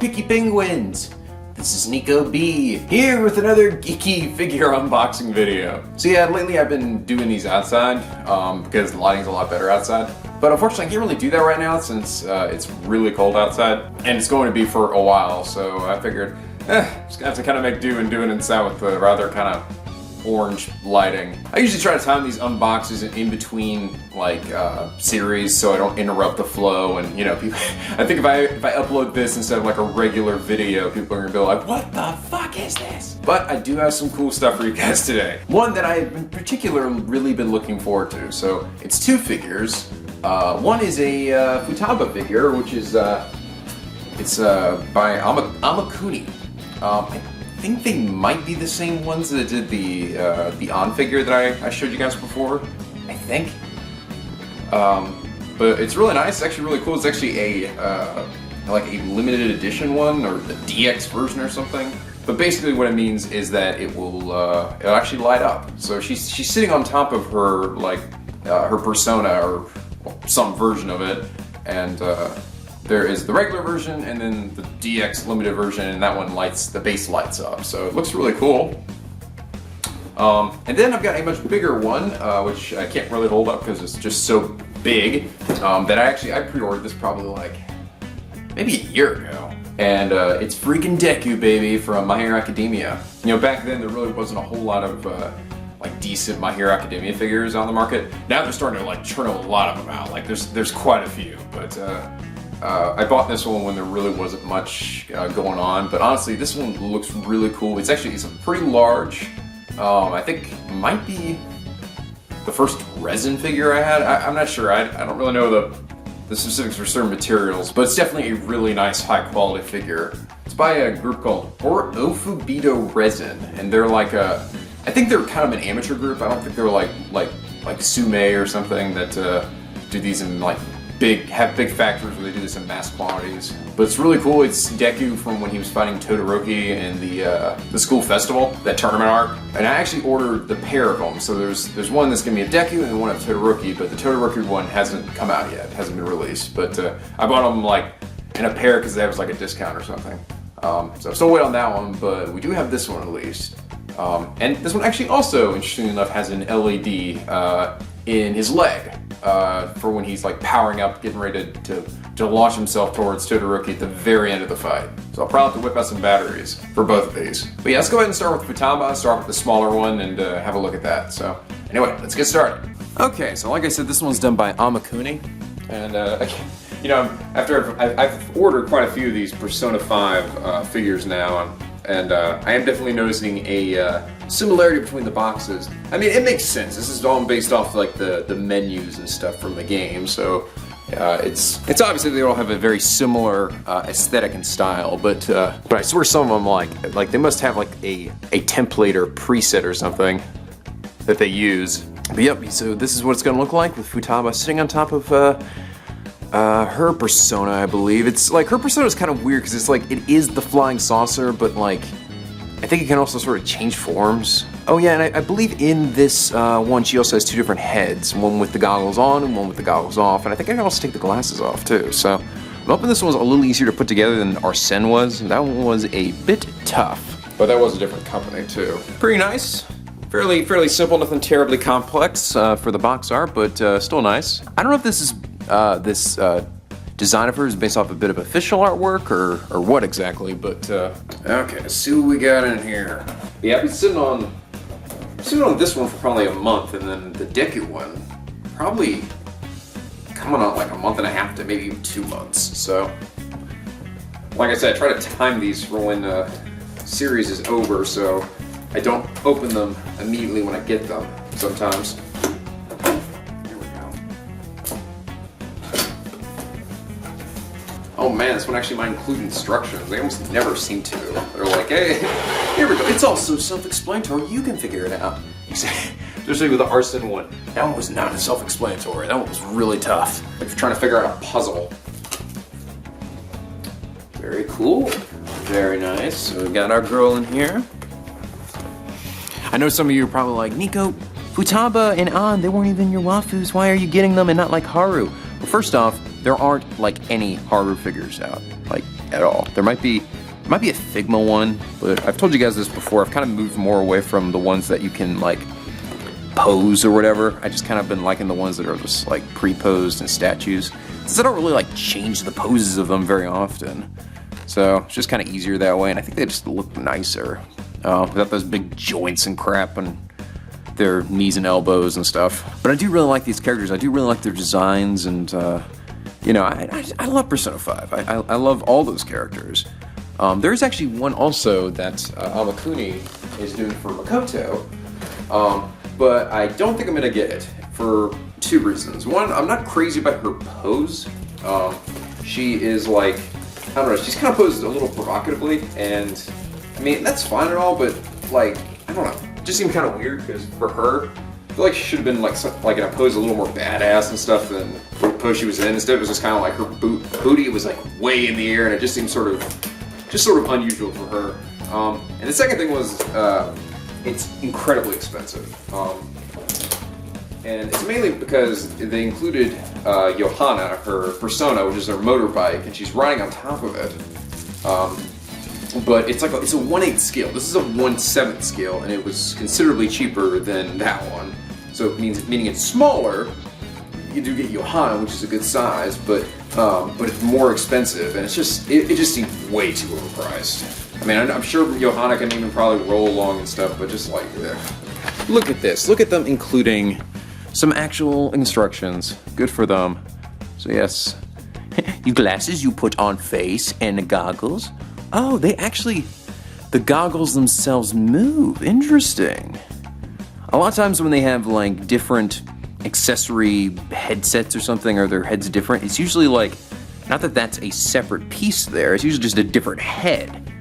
picky penguins! This is NicoB, here with another geeky figure unboxing video. So yeah, lately I've been doing these outside, because the lighting's a lot better outside. But unfortunately I can't really do that right now since it's really cold outside, and it's going to be for a while, so I figured, just gonna have to kind of make do and do it inside with the rather kind of orange lighting. I usually try to time these unboxes in between like series so I don't interrupt the flow, and you know, people, I think if I upload this instead of like a regular video, people are gonna be like, what the fuck is this? But I do have some cool stuff for you guys today. One that I've in particular really been looking forward to. So it's two figures. One is a Futaba figure, which is it's by Amakuni. I think they might be the same ones that did the on figure that I showed you guys before, I think. But it's really nice. It's actually really cool. It's actually like a limited edition one, or the DX version or something. But basically what it means is that it'll actually light up. So she's sitting on top of her like her persona, or some version of it, and there is the regular version and then the DX limited version, and that one the base lights up. So it looks really cool. And then I've got a much bigger one, which I can't really hold up because it's just so big, that I pre-ordered this probably like maybe a year ago. And it's freaking Deku, baby, from My Hero Academia. You know, back then there really wasn't a whole lot of like decent My Hero Academia figures on the market. Now they're starting to like churn a lot of them out. Like there's quite a few, but I bought this one when there really wasn't much going on, but honestly, this one looks really cool. It's a pretty large. I think it might be the first resin figure I had. I'm not sure. I don't really know the specifics for certain materials, but it's definitely a really nice, high quality figure. It's by a group called Ofubito Resin, and they're like I think they're kind of an amateur group. I don't think they're like Sume or something that do these in like have big factories where they do this in mass quantities. But it's really cool. It's Deku from when he was fighting Todoroki in the school festival, that tournament arc. And I actually ordered the pair of them. So there's one that's gonna be a Deku and one of Todoroki, but the Todoroki one hasn't come out yet, hasn't been released. But I bought them like in a pair because they have like a discount or something. So I'm still waiting on that one, but we do have this one at least. And this one actually also, interestingly enough, has an LED in his leg for when he's like powering up, getting ready to launch himself towards Todoroki at the very end of the fight. So I'll probably have to whip out some batteries for both of these. But yeah, let's go ahead and start with Futaba, start with the smaller one, and have a look at that. So anyway, let's get started. Okay, so like I said, this one's done by Amakuni, and you know, after I've ordered quite a few of these Persona 5 figures now, and I am definitely noticing a similarity between the boxes. I mean, it makes sense. This is all based off like the menus and stuff from the game, so it's obviously they all have a very similar aesthetic and style. But I swear some of them like they must have like a template or preset or something that they use. But yep. So this is what it's gonna look like with Futaba sitting on top of her persona, I believe. It's like her persona is kind of weird because it's like it is the flying saucer, but like I think it can also sort of change forms. Oh yeah, and I believe in this one she also has two different heads, one with the goggles on and one with the goggles off, and I think I can also take the glasses off too. So I'm hoping this one was a little easier to put together than Arsene was. That one was a bit tough, but that was a different company too. Pretty nice. Fairly simple, nothing terribly complex for the box art, but still nice. I don't know if this is this design of hers is based off a bit of official artwork or what exactly, but okay, let's see what we got in here. Yeah, I've been sitting on this one for probably a month, and then the Deku one probably coming on like a month and a half to maybe 2 months. So like I said, I try to time these for when the series is over, so I don't open them immediately when I get them sometimes. Oh man, this one actually might include instructions. They almost never seem to. They're like, hey, here we go. It's also self-explanatory. You can figure it out. Especially with the Arsene one. That one was not as self-explanatory. That one was really tough. If you're trying to figure out a puzzle. Very cool. Very nice. So we've got our girl in here. I know some of you are probably like, Nico, Futaba and An, they weren't even your waifus. Why are you getting them and not like Haru? Well, first off, there aren't like any Haru figures out. like, at all. There might be a Figma one, but I've told you guys this before. I've kind of moved more away from the ones that you can, like, pose or whatever. I just kind of been liking the ones that are just, like, pre-posed and statues, since I don't really, like, change the poses of them very often. So it's just kind of easier that way, and I think they just look nicer without those big joints and crap and their knees and elbows and stuff. But I do really like these characters. I do really like their designs, and you know, I love Persona 5. I love all those characters. There's actually one also that Amakuni is doing for Makoto, but I don't think I'm gonna get it for two reasons. One, I'm not crazy about her pose. She is like, I don't know, she's kind of posed a little provocatively, and I mean, that's fine and all, but like, I don't know, it just seemed kind of weird, because for her, I feel like she should have been like in a pose a little more badass and stuff than the pose she was in. Instead, it was just kind of like her booty was like way in the air, and it just seemed sort of unusual for her. And the second thing was, it's incredibly expensive. And it's mainly because they included Johanna, her persona, which is her motorbike, and she's riding on top of it. But it's a 1/8 scale. This is a 1/7 scale, and it was considerably cheaper than that one. So it meaning it's smaller. You do get Johanna, which is a good size, but it's more expensive, and it just seemed way too overpriced. I mean, I'm sure Johanna can even probably roll along and stuff, but just like, look at this. Look at them including some actual instructions. Good for them. So yes, you glasses you put on face and the goggles. Oh, the goggles themselves move. Interesting. A lot of times when they have like different accessory headsets or something, or their head's different, it's usually like, not that that's a separate piece there, it's usually just a different head.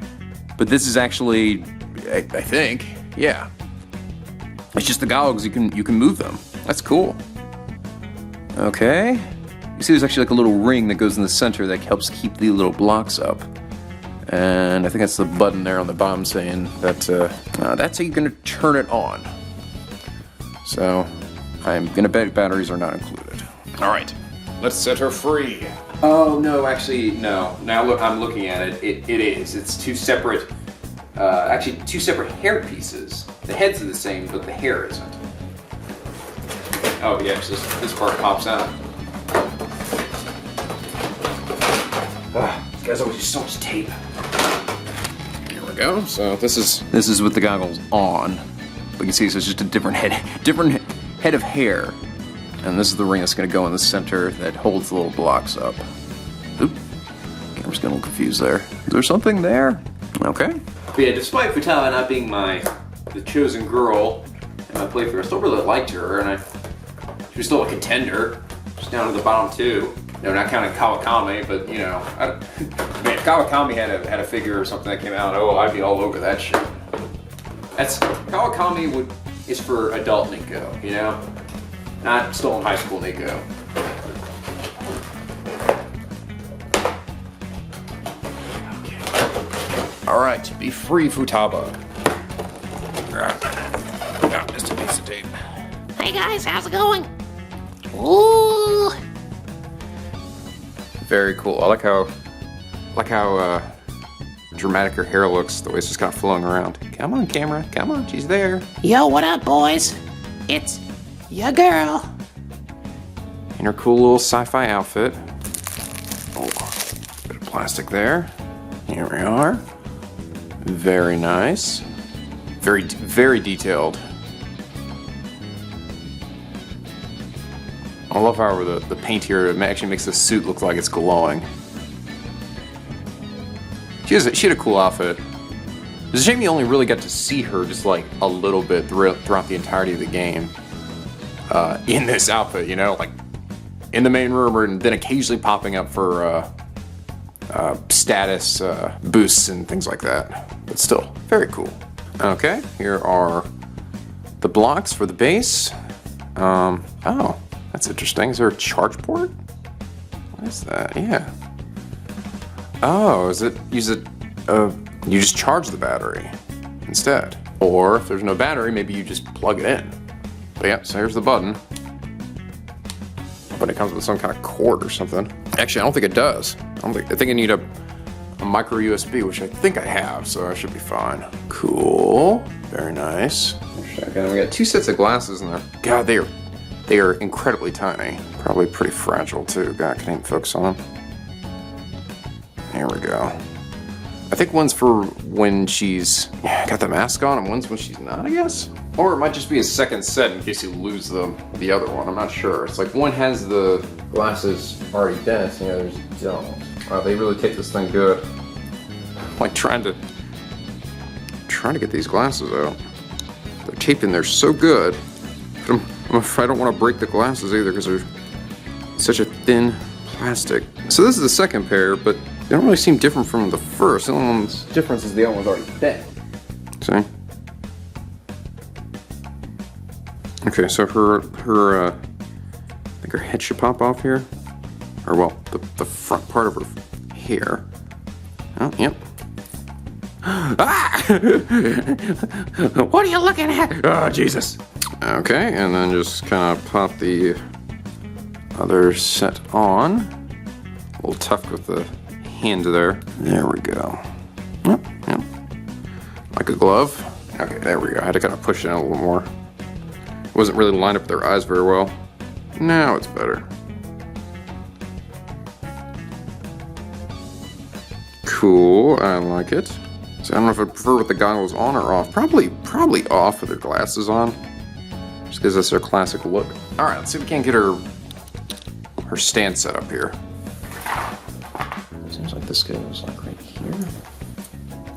But this is actually, I think, yeah. It's just the goggles, you can move them. That's cool. Okay. You see there's actually like a little ring that goes in the center that helps keep the little blocks up. And I think that's the button there on the bottom saying that that's how you're gonna turn it on. So I'm gonna bet batteries are not included. All right, let's set her free. Oh no, actually no. Now look, I'm looking at it. It is. It's two separate, actually two separate hair pieces. The heads are the same, but the hair isn't. Oh yeah, this part pops out. These guys always use so much tape. Here we go. So this is with the goggles on. But you can see, so it's just a different head of hair. And this is the ring that's going to go in the center that holds the little blocks up. Oop. Camera's getting a little confused there. Is there something there? Okay. But yeah, despite Futaba not being the chosen girl in my playthrough, I still really liked her, and she was still a contender. Just down to the bottom two. No, not counting Kawakami, but you know, man, if Kawakami had a figure or something that came out, oh, I'd be all over that shit. Kawakami is for adult Nico, you know? Not still in high school Nico. Okay. Alright, be free, Futaba. Got just a piece of tape. Hey guys, how's it going? Ooh! Very cool. I like how dramatic her hair looks, the way it's just kind of flowing around. Come on, camera. Come on, she's there. Yo, what up, boys? It's your girl. In her cool little sci-fi outfit. Oh, bit of plastic there. Here we are. Very nice. Very, very detailed. I love how the paint here actually makes the suit look like it's glowing. She had a cool outfit. It's a shame you only really got to see her just like a little bit throughout the entirety of the game. In this outfit, you know, like in the main room, and then occasionally popping up for status boosts and things like that. But still, very cool. Okay, here are the blocks for the base. Oh, that's interesting. Is there a charge port? What is that? Yeah. Oh, you just charge the battery instead. Or if there's no battery, maybe you just plug it in. But yeah, so here's the button. But it comes with some kind of cord or something. Actually, I don't think it does. I think I need a a micro USB, which I think I have, so I should be fine. Cool. Very nice. Shotgun. We got 2 sets of glasses in there. God, they are incredibly tiny. Probably pretty fragile too. God, can I even focus on them? There we go. I think one's for when she's got the mask on, and one's when she's not, I guess? Or it might just be a second set in case you lose the other one. I'm not sure. It's like one has the glasses already bent, and the others don't. Wow, they really take this thing good. I'm like trying to get these glasses out. They're taped in there so good. But I don't want to break the glasses either because they're such a thin plastic. So this is the second pair, but they don't really seem different from the first. The only difference is the other one's already bent. See? Okay, so her I think her head should pop off here. Or well, the front part of her hair. Oh, yep. Ah! What are you looking at? Oh, Jesus. Okay, and then just kind of pop the other set on. A little tough with the hand there. There we go. Yep, yep. Like a glove. Okay, there we go. I had to kind of push it in a little more. It wasn't really lined up with their eyes very well. Now it's better. Cool, I like it. So I don't know if I prefer with the goggles on or off. Probably off with her glasses on. Just gives us our classic look. All right, let's see if we can't get her stand set up here. Seems like this goes like right here.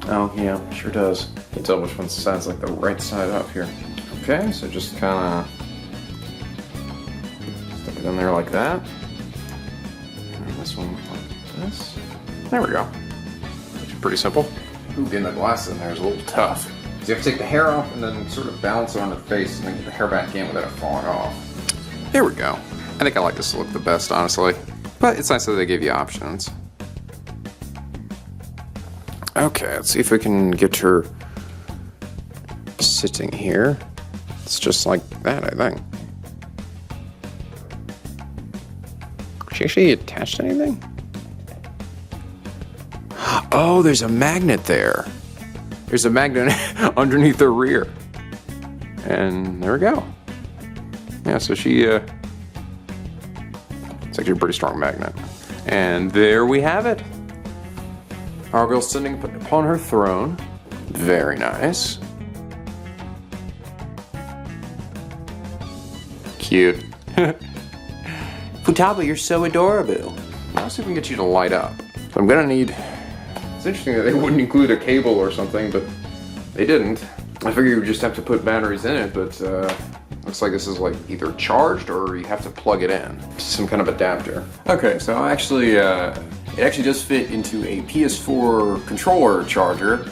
Oh yeah, sure does. Can't tell which one side's like the right side up here. Okay, so just kind of stick it in there like that. And this one like this. There we go. Pretty simple. Ooh, getting the glasses in there is a little tough. So you have to take the hair off and then sort of balance it on her face and then get the hair back in without it falling off. There we go. I think I like this look the best, honestly. But it's nice that they give you options. Okay, let's see if we can get her sitting here. It's just like that, I think. Is she actually attached to anything? Oh, there's a magnet there. There's a magnet underneath the rear. And there we go. Yeah, so she, it's actually a pretty strong magnet. And there we have it. Our girl sitting upon her throne. Very nice. Cute. Futaba, you're so adorable. Now let's see if we can get you to light up. So I'm gonna need... It's interesting that they wouldn't include a cable or something, but they didn't. I figured you would just have to put batteries in it, but looks like this is like either charged or you have to plug it in. Some kind of adapter. Okay, so actually, it actually does fit into a PS4 controller charger.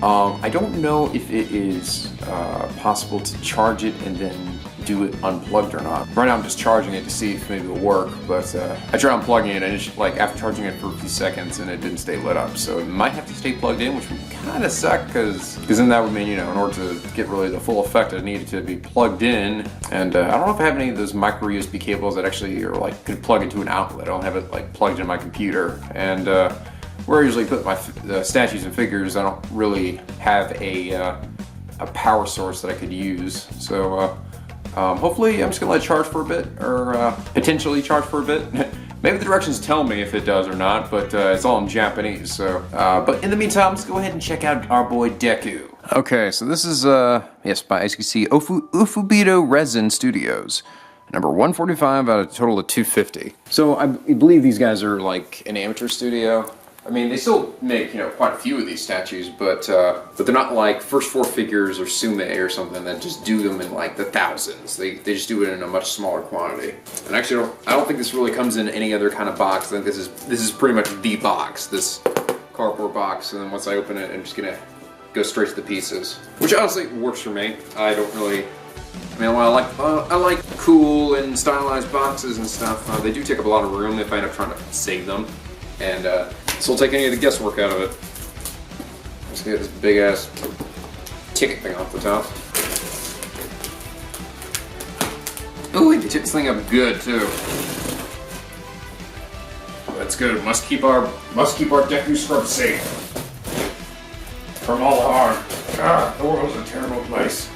I don't know if it is possible to charge it and then do it unplugged or not. Right now I'm just charging it to see if maybe it'll work, but I tried unplugging it and it's like after charging it for a few seconds and it didn't stay lit up. So it might have to stay plugged in, which would kind of suck because then that would mean, you know, in order to get really the full effect, I needed to be plugged in. And I don't know if I have any of those micro USB cables that actually are like could plug into an outlet. I don't have it like plugged in my computer. And where I usually put my statues and figures, I don't really have a power source that I could use. So hopefully I'm just gonna let it charge for a bit, or potentially charge for a bit. Maybe the directions tell me if it does or not, but it's all in Japanese, so. But in the meantime, let's go ahead and check out our boy Deku. Okay, so this is, yes, by, as you can see, Ofubito Resin Studios. Number 145 out of a total of 250. So I believe these guys are like an amateur studio. I mean, they still make, you know, quite a few of these statues, but they're not like First Four Figures or Sume or something that just do them in like the thousands. They just do it in a much smaller quantity. And actually, I don't think this really comes in any other kind of box. I think this is pretty much the box, this cardboard box. And then once I open it, I'm just gonna go straight to the pieces, which honestly works for me. I don't really. I mean, while I like cool and stylized boxes and stuff, they do take up a lot of room if I end up trying to save them. And this will take any of the guesswork out of it. Let's get this big ass ticket thing off the top. Ooh, they took this thing up good too. That's good. Must keep our Deku scrub safe from all harm. God, the world's a terrible place.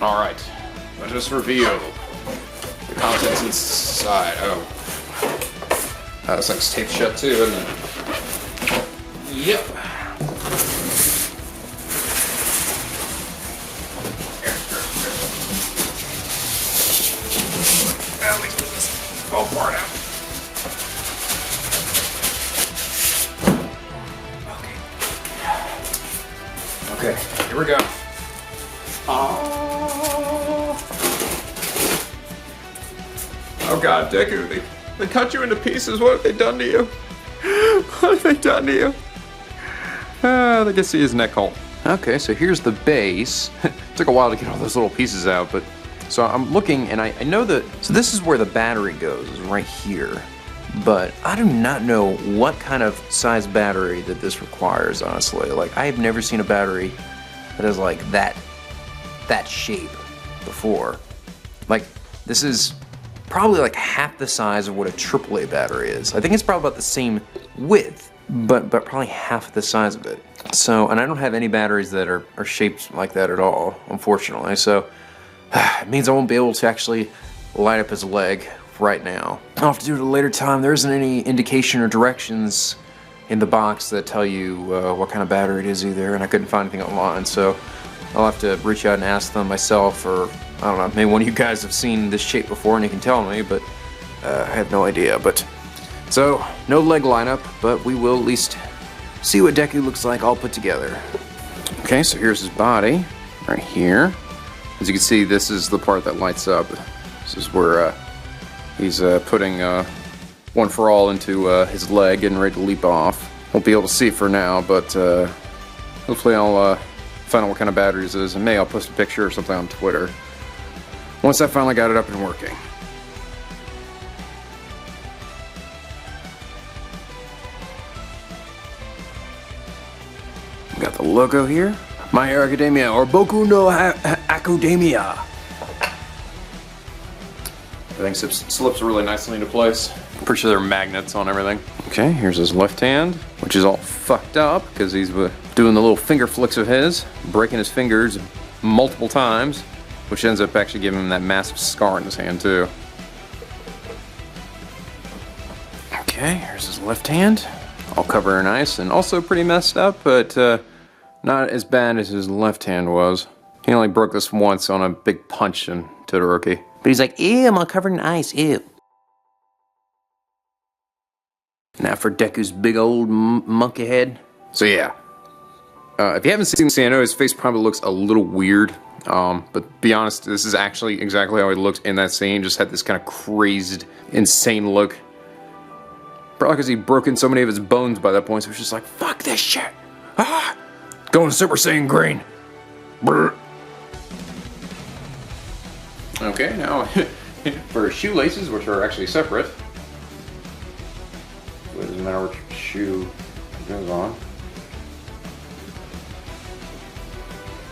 All right, let us reveal the contents inside. Oh, this thing's taped shut too, isn't it? Yep. At least put this all part out. Okay, here we go. Oh God, Deku, they cut you into pieces. What have they done to you? What have they done to you? They can see his neck hole. Okay, so here's the base. Took a while to get all those little pieces out, but so I'm looking and I know that, so this is where the battery goes, is right here. But I do not know what kind of size battery that this requires, honestly. Like, I have never seen a battery that is like that shape before. Like, this is probably like half the size of what a AAA battery is. I think it's probably about the same width, but probably half the size of it. So, and I don't have any batteries that are shaped like that at all, unfortunately. So, it means I won't be able to actually light up his leg right now. I'll have to do it at a later time. There isn't any indication or directions in the box that tell you what kind of battery it is either, and I couldn't find anything online, so I'll have to reach out and ask them myself, or I don't know, maybe one of you guys have seen this shape before and you can tell me, but I have no idea. But so, no leg lineup, but we will at least see what Deku looks like all put together. Okay, so here's his body, right here. As you can see, this is the part that lights up. This is where he's putting One for All into his leg, getting ready to leap off. Won't be able to see it for now, but hopefully I'll find out what kind of batteries it is, and maybe I'll post a picture or something on Twitter once I finally got it up and working. We got the logo here. My Hero Academia, or Boku no Academia. Everything slips really nicely into place. I'm pretty sure there are magnets on everything. Okay, here's his left hand, which is all fucked up because he's doing the little finger flicks of his, breaking his fingers multiple times, which ends up actually giving him that massive scar in his hand too. Okay, here's his left hand, all covered in ice and also pretty messed up, but not as bad as his left hand was. He only broke this once on a big punch in Todoroki. But he's like, ew, I'm all covered in ice, ew. Now for Deku's big old monkey head. So yeah, if you haven't seen I know his face probably looks a little weird, but be honest, this is actually exactly how he looked in that scene. Just had this kind of crazed, insane look. Probably because he'd broken so many of his bones by that point, so he was just like, fuck this shit. Ah! Going Super Saiyan Green. Brr. Okay, now for shoelaces, which are actually separate. It doesn't matter which shoe goes on.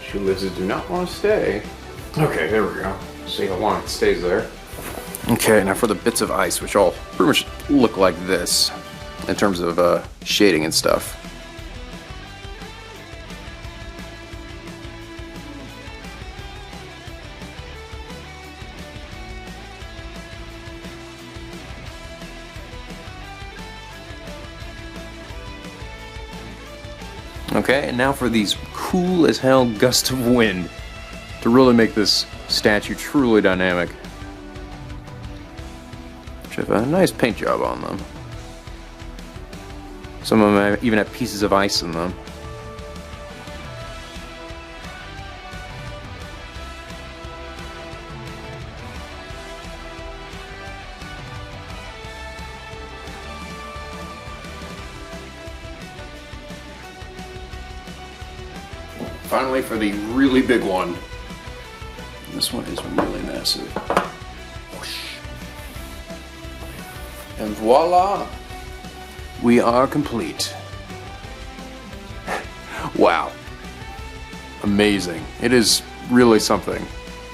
Shoelaces do not want to stay. Okay, there we go. See how long it stays there. Okay, now for the bits of ice, which all pretty much look like this in terms of shading and stuff. Okay, and now for these cool as hell gusts of wind to really make this statue truly dynamic. Which have a nice paint job on them. Some of them even have pieces of ice in them. Finally, for the really big one. This one is really massive. Whoosh. And voila! We are complete. Wow. amazing. It is really something.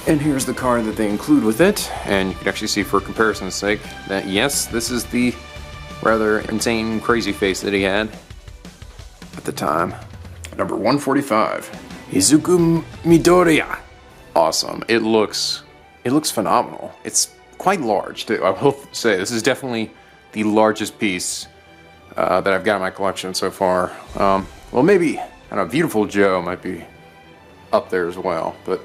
And here's the card that they include with it, and you can actually see for comparison's sake that yes, this is the rather insane crazy face that he had at the time. Number 145, Izuku Mirdoriya. Awesome. It looks phenomenal. It's quite large too. I will say this is definitely the largest piece that I've got in my collection so far. Well, maybe I don't know, Beautiful Joe might be up there as well, but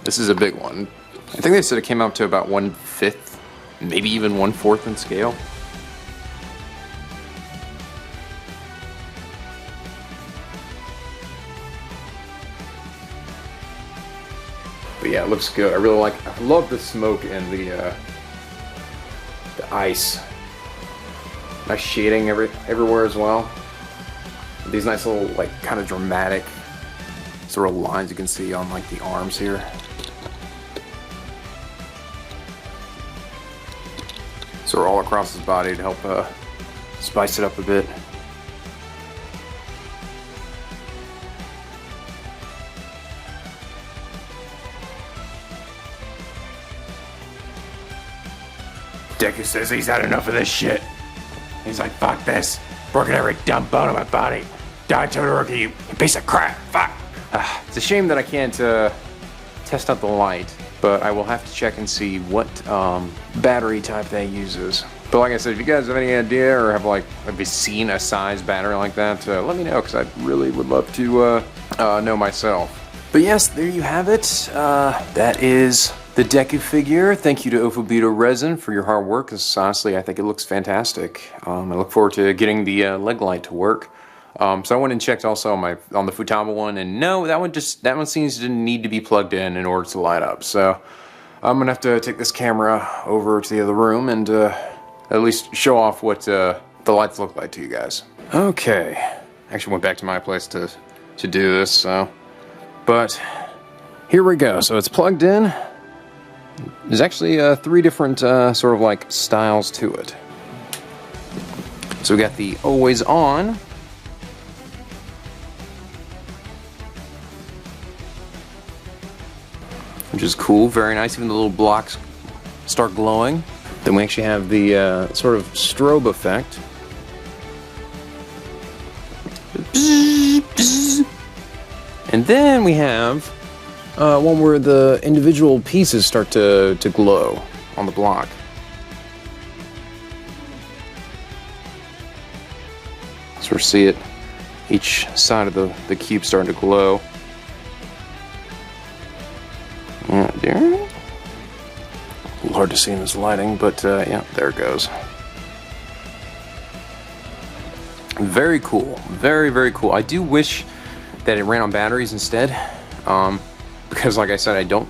this is a big one. I think they said it came out to about 1/5, maybe even 1/4 in scale. But yeah, it looks good. I love the smoke and the ice. Nice shading everywhere as well. These nice little, like, kind of dramatic sort of lines you can see on, like, the arms here. So all across his body to help spice it up a bit. Deku says he's had enough of this shit. He's like, fuck this. Broken every dumb bone in my body. Die, Todoroki, you piece of crap. Fuck. It's a shame that I can't test out the light, but I will have to check and see what battery type that uses. But like I said, if you guys have any idea or have you seen a size battery like that, let me know, because I really would love to know myself. But yes, there you have it. That is the Deku figure. Thank you to Ofubito Resin for your hard work, because honestly, I think it looks fantastic. I look forward to getting the leg light to work. So I went and checked also on the Futaba one, and no, that one seems to need to be plugged in order to light up. So I'm gonna have to take this camera over to the other room and at least show off what the lights look like to you guys. Okay, actually went back to my place to do this. So, but here we go. So it's plugged in. There's actually 3 different sort of like styles to it. So we got the always on. Which is cool, very nice. Even the little blocks start glowing. Then we actually have the sort of strobe effect. And then we have one where the individual pieces start to glow on the block. So we see it, each side of the cube starting to glow. There. A little hard to see in this lighting, but yeah, there it goes. Very cool. Very, very cool. I do wish that it ran on batteries instead, because like I said, I don't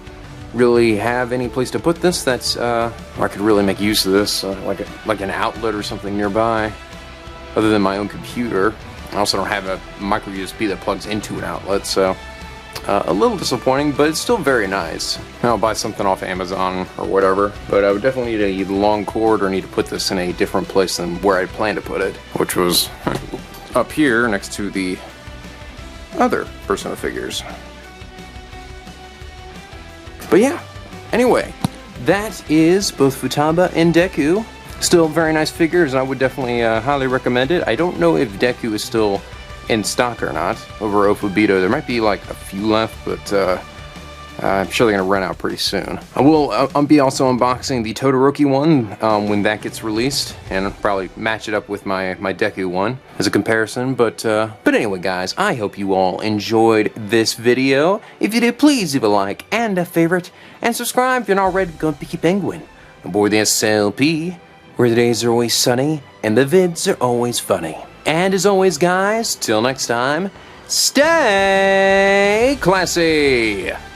really have any place to put this that's I could really make use of this, like an outlet or something nearby, other than my own computer. I also don't have a micro USB that plugs into an outlet, so a little disappointing, but it's still very nice. I'll buy something off Amazon or whatever, but I would definitely need a long cord or need to put this in a different place than where I planned to put it, which was up here next to the other Persona figures. But yeah, anyway, that is both Futaba and Deku. Still very nice figures, and I would definitely highly recommend it. I don't know if Deku is still in stock or not over Ofubito. There might be like a few left, but I'm sure they're gonna run out pretty soon. I'll be also unboxing the Todoroki one when that gets released, and I'll probably match it up with my Deku one as a comparison. But anyway, guys, I hope you all enjoyed this video. If you did, please leave a like and a favorite, and subscribe if you're not already. Go Picky Penguin aboard the SLP, where the days are always sunny and the vids are always funny. And as always, guys, till next time, stay classy!